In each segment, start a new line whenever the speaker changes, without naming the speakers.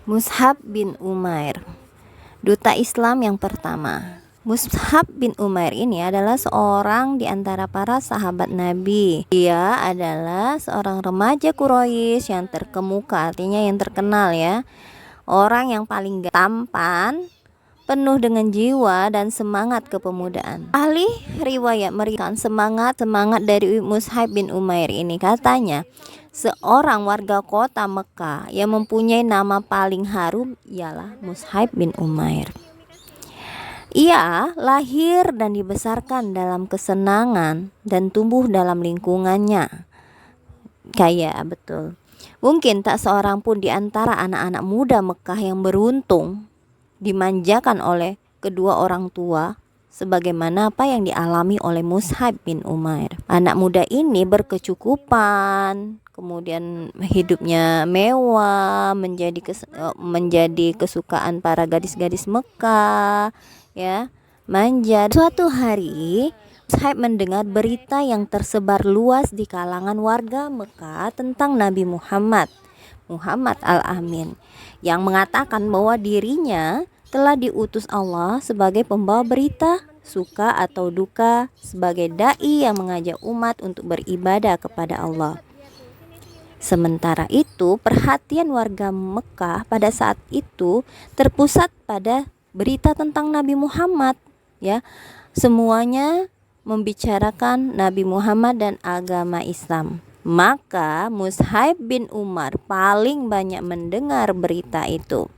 Mus'hab bin Umair, duta Islam yang pertama. Mus'hab bin Umair ini adalah seorang di antara para sahabat Nabi. Dia adalah seorang remaja Quraisy yang terkemuka, artinya yang terkenal ya. Orang yang paling tampan, penuh dengan jiwa dan semangat kepemudaan. Ahli riwayat meriwayatkan semangat dari Mus'hab bin Umair ini. Katanya, seorang warga kota Mekah yang mempunyai nama paling harum ialah Mus'hab bin Umair. Ia lahir dan dibesarkan dalam kesenangan dan tumbuh dalam lingkungannya. Kaya betul. Mungkin tak seorang pun di antara anak-anak muda Mekah yang beruntung dimanjakan oleh kedua orang tua sebagaimana apa yang dialami oleh Mus'hab bin Umair. Anak muda ini berkecukupan, kemudian hidupnya mewah, menjadi kesukaan para gadis-gadis Mekah, ya, manja. Suatu hari Mus'hab mendengar berita yang tersebar luas di kalangan warga Mekah tentang Nabi Muhammad Al-Amin, yang mengatakan bahwa dirinya telah diutus Allah sebagai pembawa berita, suka atau duka, sebagai dai yang mengajak umat untuk beribadah kepada Allah. Sementara itu, perhatian warga Mekah pada saat itu terpusat pada berita tentang Nabi Muhammad, ya. Semuanya membicarakan Nabi Muhammad dan agama Islam. Maka Mus'hab bin Umair paling banyak mendengar berita itu.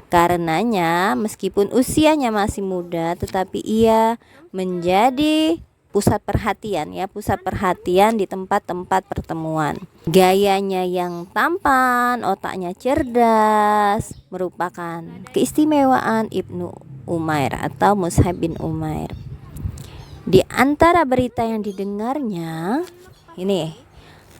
Karenanya meskipun usianya masih muda, tetapi ia menjadi pusat perhatian di tempat-tempat pertemuan. Gayanya yang tampan, otaknya cerdas, merupakan keistimewaan Ibnu Umair atau Mus'hab bin Umair. Di antara berita yang didengarnya ini,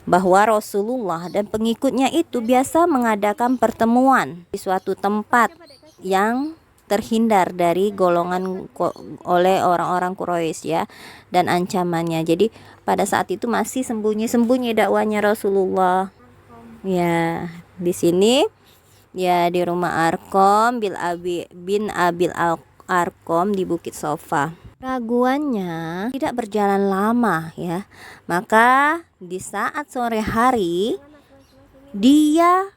bahwa Rasulullah dan pengikutnya itu biasa mengadakan pertemuan di suatu tempat yang terhindar dari golongan oleh orang-orang Quraisy, ya, dan ancamannya. Jadi pada saat itu masih sembunyi-sembunyi dakwanya Rasulullah. Ya, di sini ya di rumah Arqam bin Abil Arqam di Bukit Sofa. Raguannya tidak berjalan lama, ya. Maka di saat sore hari dia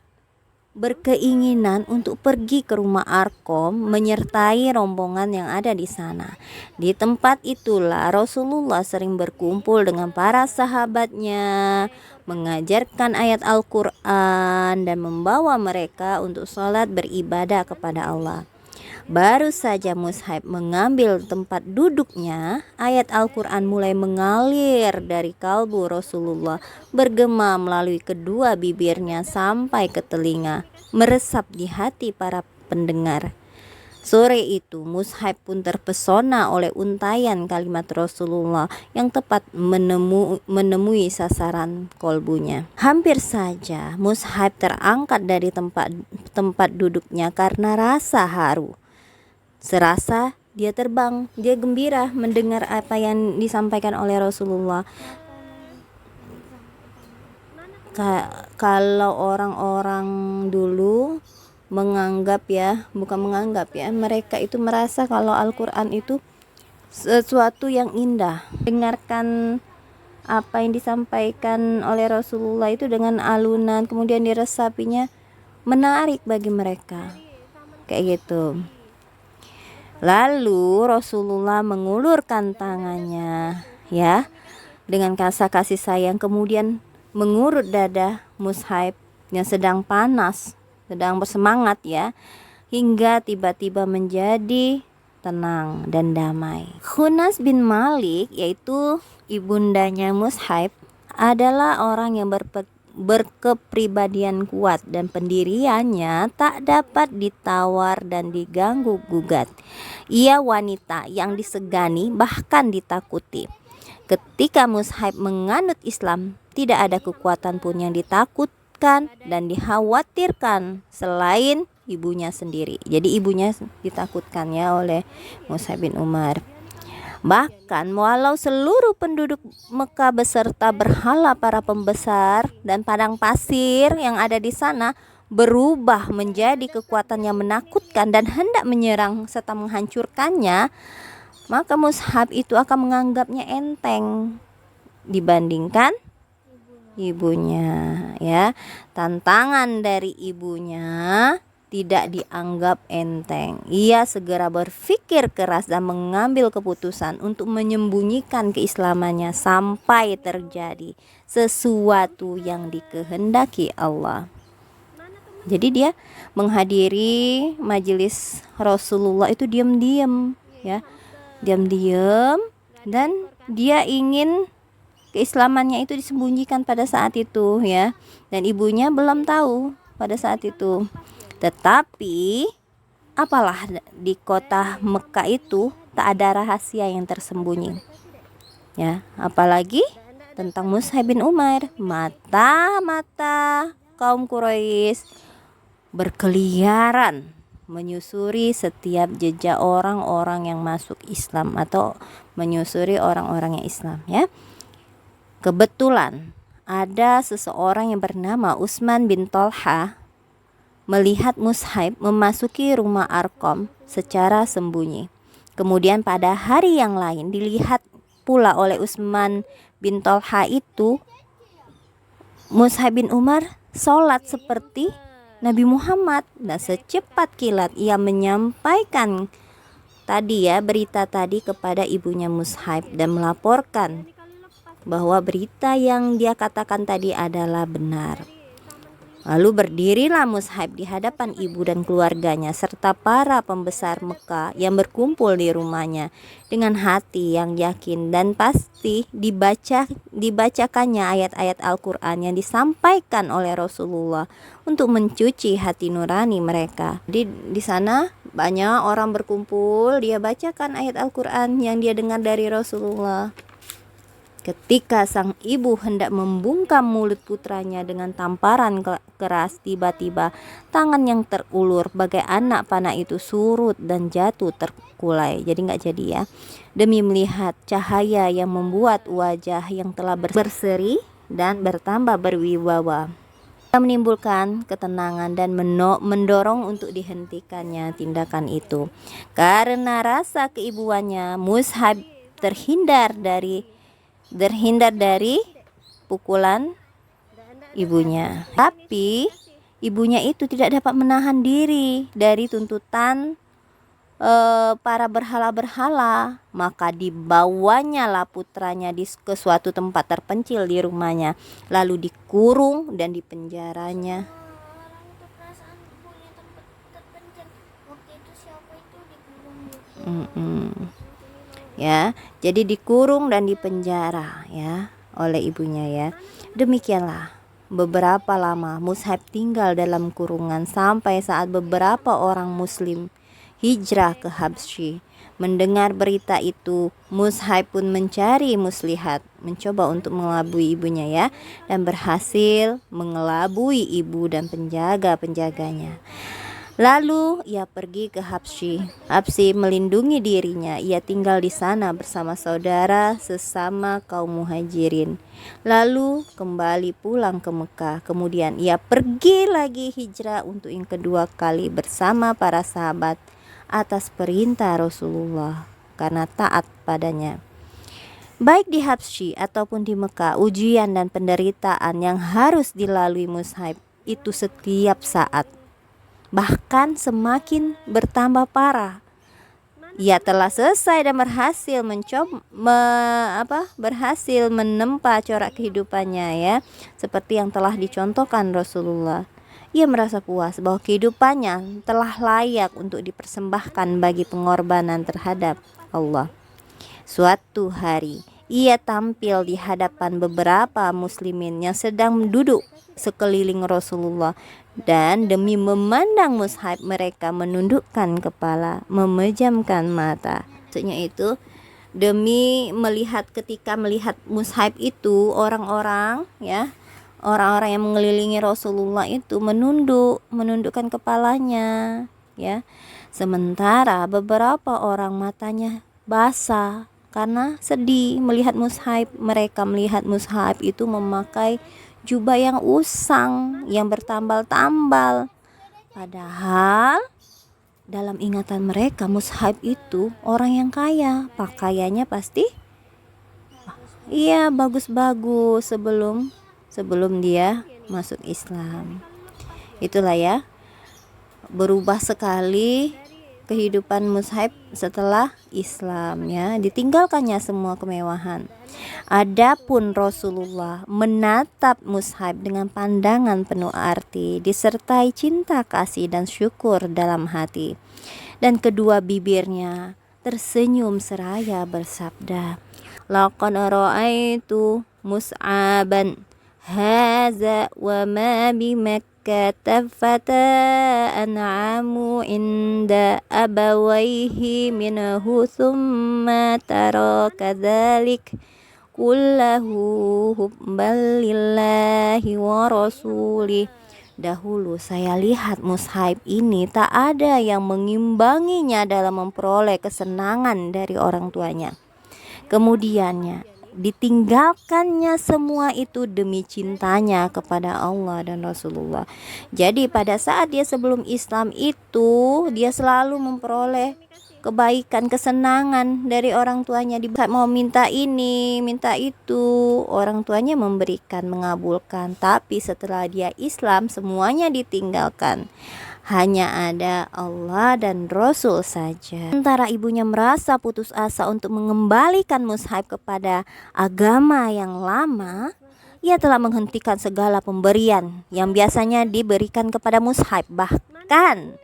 berkeinginan untuk pergi ke rumah Arqam menyertai rombongan yang ada di sana. Di tempat itulah Rasulullah sering berkumpul dengan para sahabatnya, mengajarkan ayat Al-Quran dan membawa mereka untuk sholat beribadah kepada Allah. Baru saja Mus'hab mengambil tempat duduknya, ayat Al-Quran mulai mengalir dari kalbu Rasulullah, bergema melalui kedua bibirnya sampai ke telinga, meresap di hati para pendengar. Sore itu Mus'hab pun terpesona oleh untaian kalimat Rasulullah yang tepat menemui sasaran kolbunya. Hampir saja Mus'hab terangkat dari tempat duduknya karena rasa haru. Serasa dia terbang, dia gembira mendengar apa yang disampaikan oleh Rasulullah. Kalau orang-orang dulu mereka itu merasa kalau Al-Quran itu sesuatu yang indah. Dengarkan apa yang disampaikan oleh Rasulullah itu dengan alunan, kemudian diresapinya, menarik bagi mereka, kayak gitu. Lalu Rasulullah mengulurkan tangannya, ya, dengan kasih sayang, kemudian mengurut dada Mus'hab yang sedang panas, sedang bersemangat, ya, hingga tiba-tiba menjadi tenang dan damai. Khunas bin Malik, yaitu ibundanya Mus'hab, adalah orang yang berkepribadian kuat dan pendiriannya tak dapat ditawar dan diganggu gugat. Ia wanita yang disegani bahkan ditakuti. Ketika Mus'hab menganut Islam, tidak ada kekuatan pun yang ditakutkan dan dikhawatirkan selain ibunya sendiri. Jadi ibunya ditakutkan, ya, oleh Mus'hab bin Umair. Bahkan walau seluruh penduduk Mekah beserta berhala para pembesar dan padang pasir yang ada di sana berubah menjadi kekuatan yang menakutkan dan hendak menyerang serta menghancurkannya, maka mushaf itu akan menganggapnya enteng dibandingkan ibunya, ya. Tantangan dari ibunya tidak dianggap enteng. Ia segera berpikir keras dan mengambil keputusan untuk menyembunyikan keislamannya sampai terjadi sesuatu yang dikehendaki Allah. Jadi dia menghadiri majelis Rasulullah itu diam-diam, ya. Diam-diam, dan dia ingin keislamannya itu disembunyikan pada saat itu, ya. Dan ibunya belum tahu pada saat itu. Tetapi apalah, di kota Mekah itu tak ada rahasia yang tersembunyi, ya. Apalagi tentang Mus'ab bin Umair. Mata-mata kaum Quraisy berkeliaran menyusuri setiap jejak orang-orang yang masuk Islam atau menyusuri orang-orang yang Islam, ya. Kebetulan ada seseorang yang bernama Utsman bin Tolha melihat Mus'ab memasuki rumah Arqam secara sembunyi. Kemudian pada hari yang lain dilihat pula oleh Utsman bin Tolha itu Mus'ab bin Umar sholat seperti Nabi Muhammad. Dan secepat kilat ia menyampaikan berita tadi kepada ibunya Mus'ab dan melaporkan bahwa berita yang dia katakan tadi adalah benar. Lalu berdirilah Mus'ab di hadapan ibu dan keluarganya serta para pembesar Mekah yang berkumpul di rumahnya dengan hati yang yakin dan pasti dibacakannya ayat-ayat Al-Quran yang disampaikan oleh Rasulullah untuk mencuci hati nurani mereka. Di sana banyak orang berkumpul, dia bacakan ayat Al-Quran yang dia dengar dari Rasulullah. Ketika sang ibu hendak membungkam mulut putranya dengan tamparan keras, tiba-tiba tangan yang terulur bagai anak panah itu surut dan jatuh terkulai. Jadi nggak jadi, ya. Demi melihat cahaya yang membuat wajah yang telah berseri dan bertambah berwibawa, menimbulkan ketenangan dan mendorong untuk dihentikannya tindakan itu. Karena rasa keibuannya, Mus'ab terhindar dari pukulan ibunya. Tapi ibunya itu tidak dapat menahan diri dari tuntutan para berhala-berhala. Maka dibawanya lah putranya ke suatu tempat terpencil di rumahnya, lalu dikurung dan dipenjaranya. Ya, jadi dikurung dan dipenjara, ya, oleh ibunya, ya. Demikianlah beberapa lama Mus'ab tinggal dalam kurungan sampai saat beberapa orang muslim hijrah ke Habsyi. Mendengar berita itu, Mus'ab pun mencari muslihat, mencoba untuk mengelabui ibunya, ya, dan berhasil mengelabui ibu dan penjaga-penjaganya. Lalu ia pergi ke Habsyi. Habsyi melindungi dirinya. Ia tinggal di sana bersama saudara sesama kaum muhajirin. Lalu kembali pulang ke Mekah. Kemudian ia pergi lagi hijrah untuk yang kedua kali bersama para sahabat atas perintah Rasulullah karena taat padanya. Baik di Habsyi ataupun di Mekah, ujian dan penderitaan yang harus dilalui Mus'ab itu setiap saat, bahkan semakin bertambah parah. Ia telah selesai dan berhasil menempa corak kehidupannya, ya, seperti yang telah dicontohkan Rasulullah. Ia merasa puas bahwa kehidupannya telah layak untuk dipersembahkan bagi pengorbanan terhadap Allah. Suatu hari ia tampil di hadapan beberapa muslimin yang sedang duduk sekeliling Rasulullah, dan demi memandang Mus'ab mereka menundukkan kepala, memejamkan mata. Maksudnya itu demi ketika melihat Mus'ab itu, orang-orang yang mengelilingi Rasulullah itu menundukkan kepalanya, ya. Sementara beberapa orang matanya basah karena sedih melihat Mus'ab. Mereka melihat Mus'ab itu memakai jubah yang usang, yang bertambal-tambal. Padahal dalam ingatan mereka Mus'ab itu orang yang kaya, pakaiannya pasti iya bagus-bagus sebelum dia masuk Islam. Itulah ya, berubah sekali kehidupan Mus'ab setelah Islam ya, ditinggalkannya semua kemewahan. Adapun Rasulullah menatap Mus'ab dengan pandangan penuh arti, disertai cinta kasih dan syukur dalam hati. Dan kedua bibirnya tersenyum seraya bersabda, laqad ra'aitu Mus'aban haza wa ma bimakkata fata an'amu inda abawaihi minhu thumma tara kadzalik kullahu hubban lillahi wa rasulih. Dahulu saya lihat Mus'ab ini tak ada yang mengimbanginya dalam memperoleh kesenangan dari orang tuanya. Kemudiannya ditinggalkannya semua itu demi cintanya kepada Allah dan Rasulullah. Jadi pada saat dia sebelum Islam itu dia selalu memperoleh kebaikan, kesenangan dari orang tuanya. Dia mau minta ini, minta itu, orang tuanya memberikan, mengabulkan. Tapi setelah dia Islam semuanya ditinggalkan. Hanya ada Allah dan Rasul saja. Sementara ibunya merasa putus asa untuk mengembalikan Mus'ab kepada agama yang lama, ia telah menghentikan segala pemberian yang biasanya diberikan kepada Mus'ab. Bahkan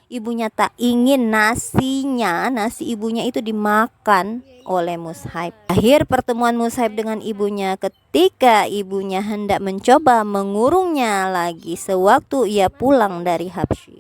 ibunya tak ingin nasi ibunya itu dimakan oleh Mus'ab. Akhir pertemuan Mus'ab dengan ibunya ketika ibunya hendak mencoba mengurungnya lagi sewaktu ia pulang dari Habsyi.